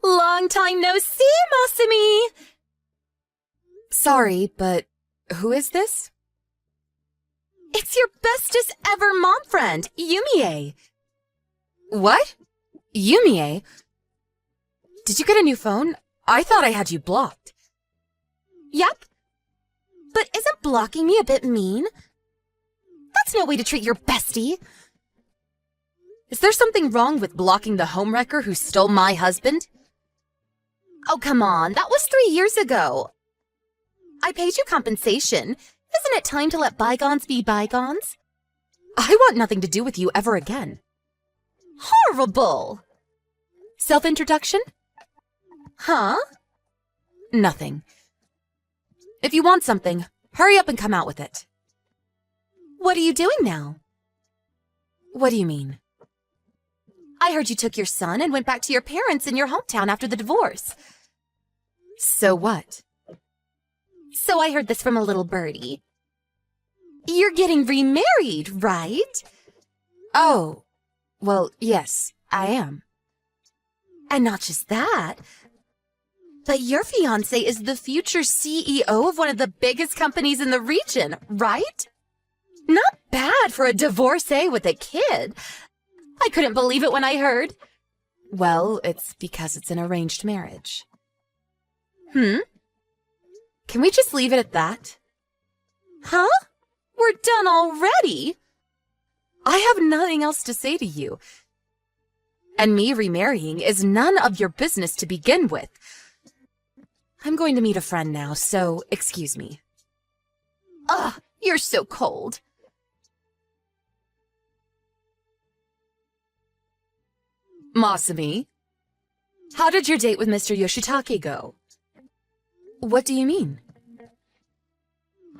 Long time no see, Masumi! Sorry, but who is this? It's your bestest ever mom friend, Yumie. What? Yumie? Did you get a new phone? I thought I had you blocked. Yep. But isn't blocking me a bit mean? That's no way to treat your bestie. Is there something wrong with blocking the homewrecker who stole my husband? Oh, come on. That was 3 years ago. I paid you compensation. Isn't it time to let bygones be bygones? I want nothing to do with you ever again. Horrible! Self-introduction? Huh? Nothing. If you want something, hurry up and come out with it. What are you doing now? What do you mean? I heard you took your son and went back to your parents in your hometown after the divorce. So what? So I heard this from a little birdie. You're getting remarried, right? Oh, well, yes, I am. And not just that, but your fiancé is the future CEO of one of the biggest companies in the region, right? Not bad for a divorcee with a kid. I couldn't believe it when I heard. Well, it's because it's an arranged marriage. Hmm? Can we just leave it at that? Huh? We're done already? I have nothing else to say to you. And me remarrying is none of your business to begin with. I'm going to meet a friend now, so excuse me. Ugh, you're so cold. Masumi, how did your date with Mr. Yoshitake go? What do you mean?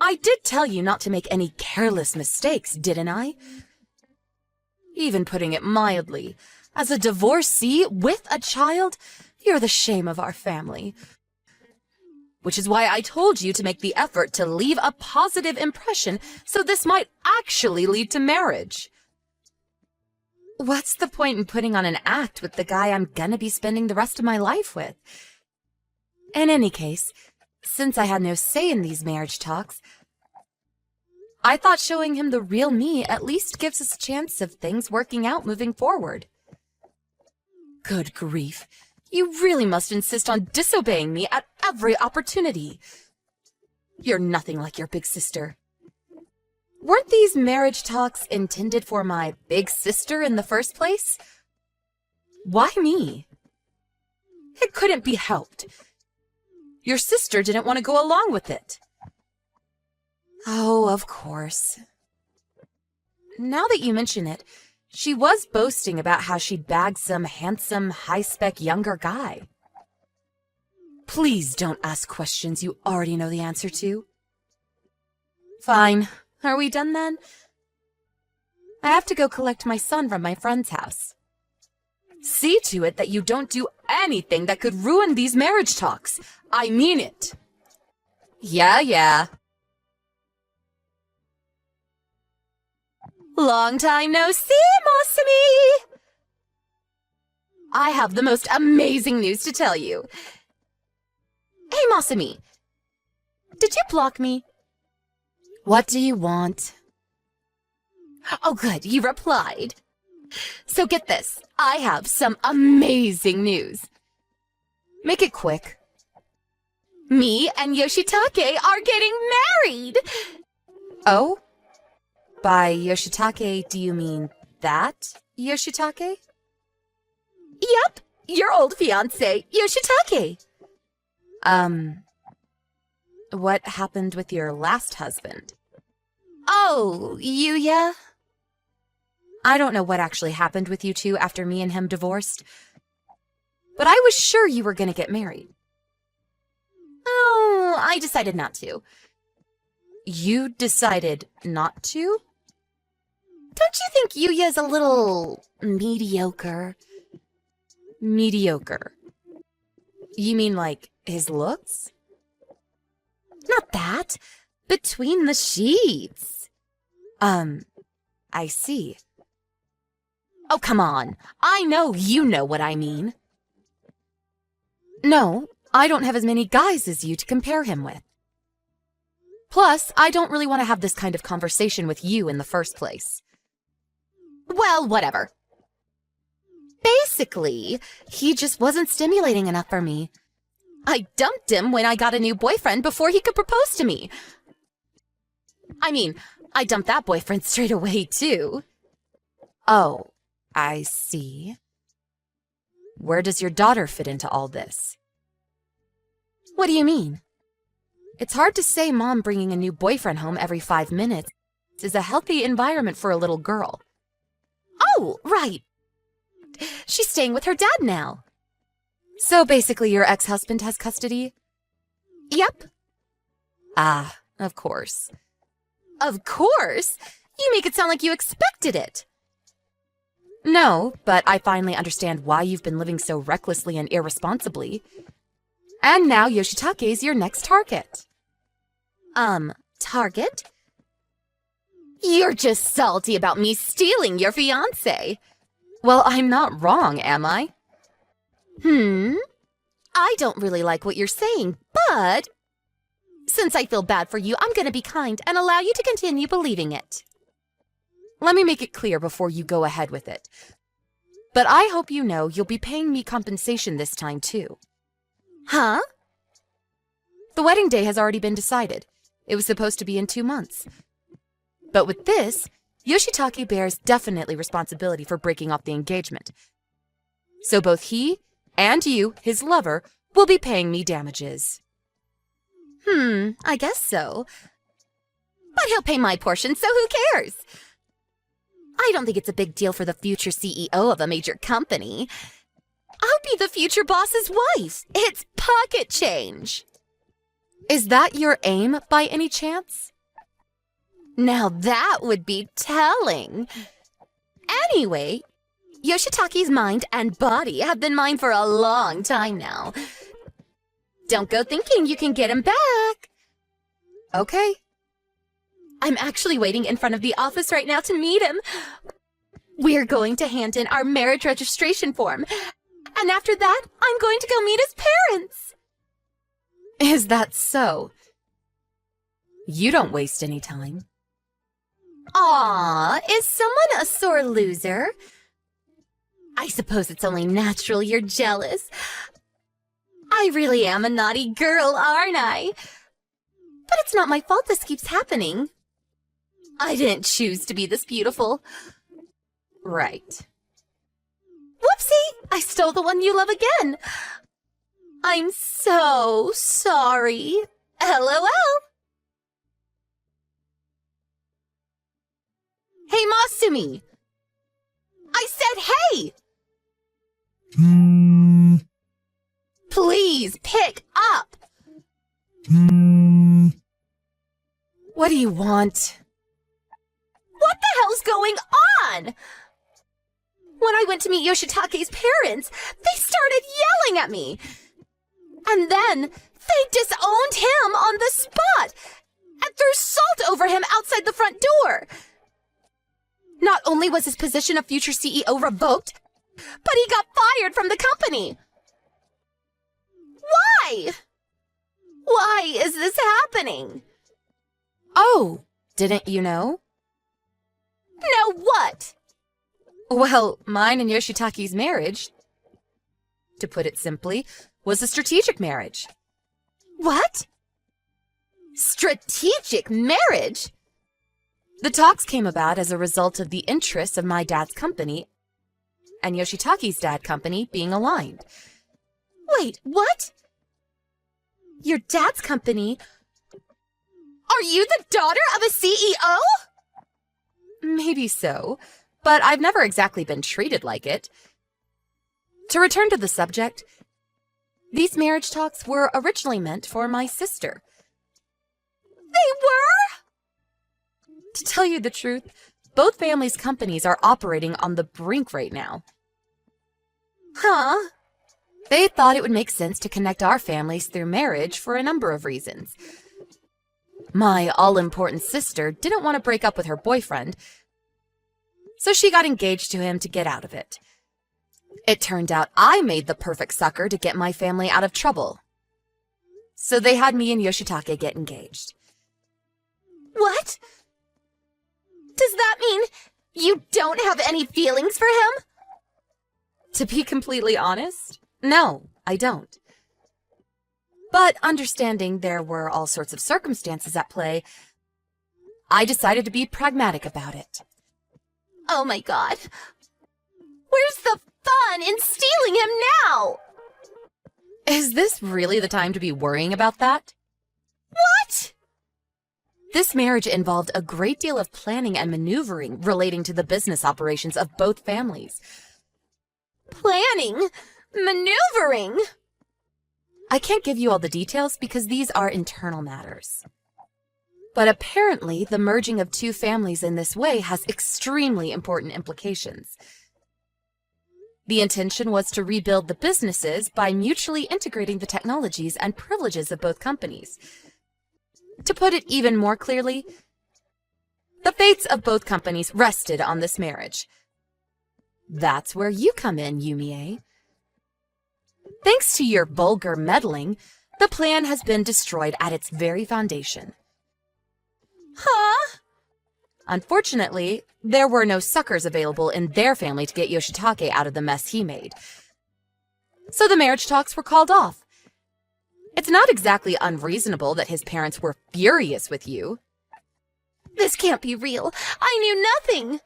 I did tell you not to make any careless mistakes, didn't I? Even putting it mildly, as a divorcee with a child, you're the shame of our family. Which is why I told you to make the effort to leave a positive impression so this might actually lead to marriage. What's the point in putting on an act with the guy I'm gonna be spending the rest of my life with? In any case, since I had no say in these marriage talks, I thought showing him the real me at least gives us a chance of things working out moving forward. Good grief. You really must insist on disobeying me at every opportunity. You're nothing like your big sister. Weren't these marriage talks intended for my big sister in the first place? Why me? It couldn't be helped. Your sister didn't want to go along with it. Oh, of course. Now that you mention it, she was boasting about how she'd bagged some handsome, high-spec younger guy. Please don't ask questions you already know the answer to. Fine. Are we done then? I have to go collect my son from my friend's house. See to it that you don't do anything that could ruin these marriage talks. I mean it. Yeah. Long time no see, Masumi! I have the most amazing news to tell you. Hey, Masumi. Did you block me? What do you want? Oh, good, you replied. So get this, I have some amazing news. Make it quick. Me and Yoshitake are getting married! Oh? By Yoshitake, do you mean that Yoshitake? Yep, your old fiancé, Yoshitake. What happened with your last husband? Oh, Yuya? I don't know what actually happened with you two after me and him divorced, but I was sure you were gonna get married. Oh, I decided not to. You decided not to? Don't you think Yuya's a little mediocre? Mediocre? You mean like his looks? Not that. Between the sheets. I see. Oh, come on. I know you know what I mean. No, I don't have as many guys as you to compare him with. Plus, I don't really want to have this kind of conversation with you in the first place. Well, whatever. Basically, he just wasn't stimulating enough for me. I dumped him when I got a new boyfriend before he could propose to me. I mean, I dumped that boyfriend straight away, too. Oh, I see. Where does your daughter fit into all this? What do you mean? It's hard to say Mom bringing a new boyfriend home every 5 minutes is a healthy environment for a little girl. Oh, right. She's staying with her dad now. So basically your ex-husband has custody? Yep. Ah, of course. Of course? You make it sound like you expected it. No, but I finally understand why you've been living so recklessly and irresponsibly. And now Yoshitake's your next target. Target? You're just salty about me stealing your fiancé. Well, I'm not wrong, am I? I don't really like what you're saying, but since I feel bad for you, I'm gonna be kind and allow you to continue believing it. Let me make it clear before you go ahead with it. But I hope you know you'll be paying me compensation this time, too. Huh? The wedding day has already been decided. It was supposed to be in 2 months. But with this, Yoshitake bears definitely responsibility for breaking off the engagement. So both he and you, his lover, will be paying me damages. I guess so. But he'll pay my portion, so who cares? I don't think it's a big deal for the future CEO of a major company. I'll be the future boss's wife. It's pocket change. Is that your aim by any chance? Now that would be telling. Anyway, Yoshitake's mind and body have been mine for a long time now. Don't go thinking you can get him back. Okay. I'm actually waiting in front of the office right now to meet him. We're going to hand in our marriage registration form. And after that, I'm going to go meet his parents. Is that so? You don't waste any time. Aw, is someone a sore loser? I suppose it's only natural you're jealous. I really am a naughty girl, aren't I? But it's not my fault this keeps happening. I didn't choose to be this beautiful. Right. Whoopsie! I stole the one you love again. I'm so sorry. LOL. Hey, Masumi! I said hey! Please pick up! What do you want? What the hell's going on? When I went to meet Yoshitake's parents, they started yelling at me. And then they disowned him on the spot and threw salt over him outside the front door. Not only was his position of future CEO revoked, but he got fired from the company. Why? Why is this happening? Oh, didn't you know? Know what? Well, mine and Yoshitake's marriage, to put it simply, was a strategic marriage. What? Strategic marriage? The talks came about as a result of the interests of my dad's company and Yoshitake's dad company being aligned. Wait, what? Your dad's company? Are you the daughter of a CEO? Maybe so, but I've never exactly been treated like it. To return to the subject, these marriage talks were originally meant for my sister. They were? To tell you the truth, both families' companies are operating on the brink right now. Huh? They thought it would make sense to connect our families through marriage for a number of reasons. My all-important sister didn't want to break up with her boyfriend, so she got engaged to him to get out of it. It turned out I made the perfect sucker to get my family out of trouble. So they had me and Yoshitake get engaged. What? Does that mean you don't have any feelings for him? To be completely honest, no, I don't. But understanding there were all sorts of circumstances at play, I decided to be pragmatic about it. Oh my god. Where's the fun in stealing him now? Is this really the time to be worrying about that? What? This marriage involved a great deal of planning and maneuvering relating to the business operations of both families. Planning? Maneuvering? I can't give you all the details because these are internal matters. But apparently, the merging of two families in this way has extremely important implications. The intention was to rebuild the businesses by mutually integrating the technologies and privileges of both companies. To put it even more clearly, the fates of both companies rested on this marriage. That's where you come in, Yumie. Thanks to your vulgar meddling, the plan has been destroyed at its very foundation. Huh? Unfortunately, there were no suckers available in their family to get Yoshitake out of the mess he made. So the marriage talks were called off. It's not exactly unreasonable that his parents were furious with you. This can't be real. I knew nothing.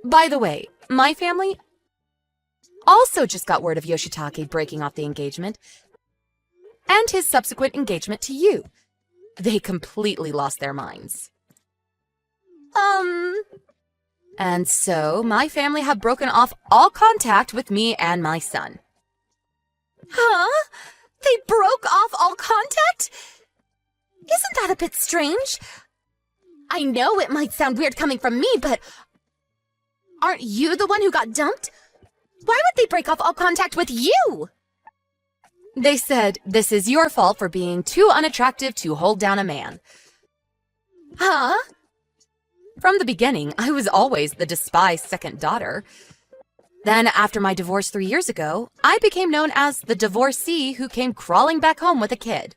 By the way, my family also just got word of Yoshitake breaking off the engagement and his subsequent engagement to you. They completely lost their minds. And so, my family have broken off all contact with me and my son. Huh? They broke off all contact? Isn't that a bit strange? I know it might sound weird coming from me, but aren't you the one who got dumped? Why would they break off all contact with you? They said, this is your fault for being too unattractive to hold down a man. Huh? From the beginning, I was always the despised second daughter. Then, after my divorce 3 years ago, I became known as the divorcee who came crawling back home with a kid.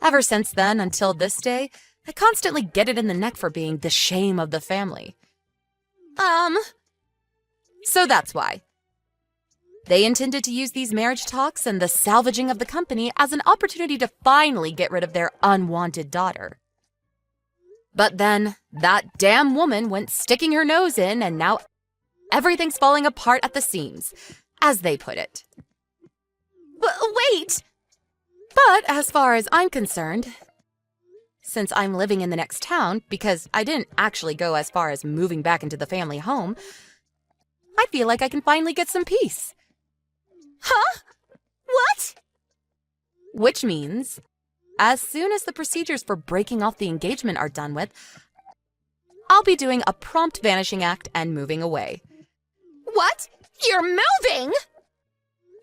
Ever since then, until this day, I constantly get it in the neck for being the shame of the family. So that's why. They intended to use these marriage talks and the salvaging of the company as an opportunity to finally get rid of their unwanted daughter. But then, that damn woman went sticking her nose in, and now everything's falling apart at the seams, as they put it. Wait! But as far as I'm concerned, since I'm living in the next town, because I didn't actually go as far as moving back into the family home, I feel like I can finally get some peace. Huh? What? Which means, as soon as the procedures for breaking off the engagement are done with, I'll be doing a prompt vanishing act and moving away. What? You're moving?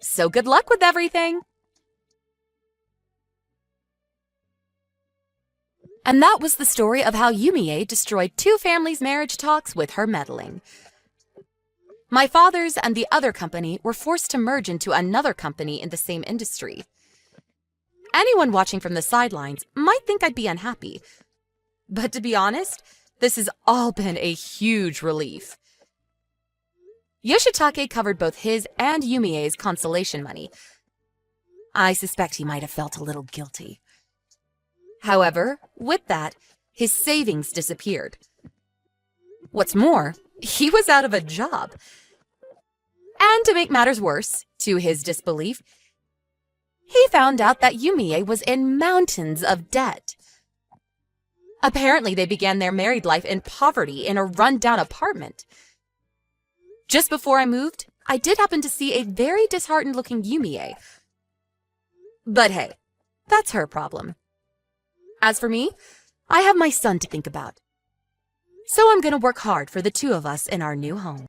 So good luck with everything! And that was the story of how Yumie destroyed two families' marriage talks with her meddling. My father's and the other company were forced to merge into another company in the same industry. Anyone watching from the sidelines might think I'd be unhappy. But to be honest, this has all been a huge relief. Yoshitake covered both his and Yumie's consolation money. I suspect he might have felt a little guilty. However, with that, his savings disappeared. What's more, he was out of a job. And to make matters worse, to his disbelief, he found out that Yumie was in mountains of debt. Apparently, they began their married life in poverty in a run-down apartment. Just before I moved, I did happen to see a very disheartened-looking Yumie. But hey, that's her problem. As for me, I have my son to think about. So I'm gonna work hard for the two of us in our new home.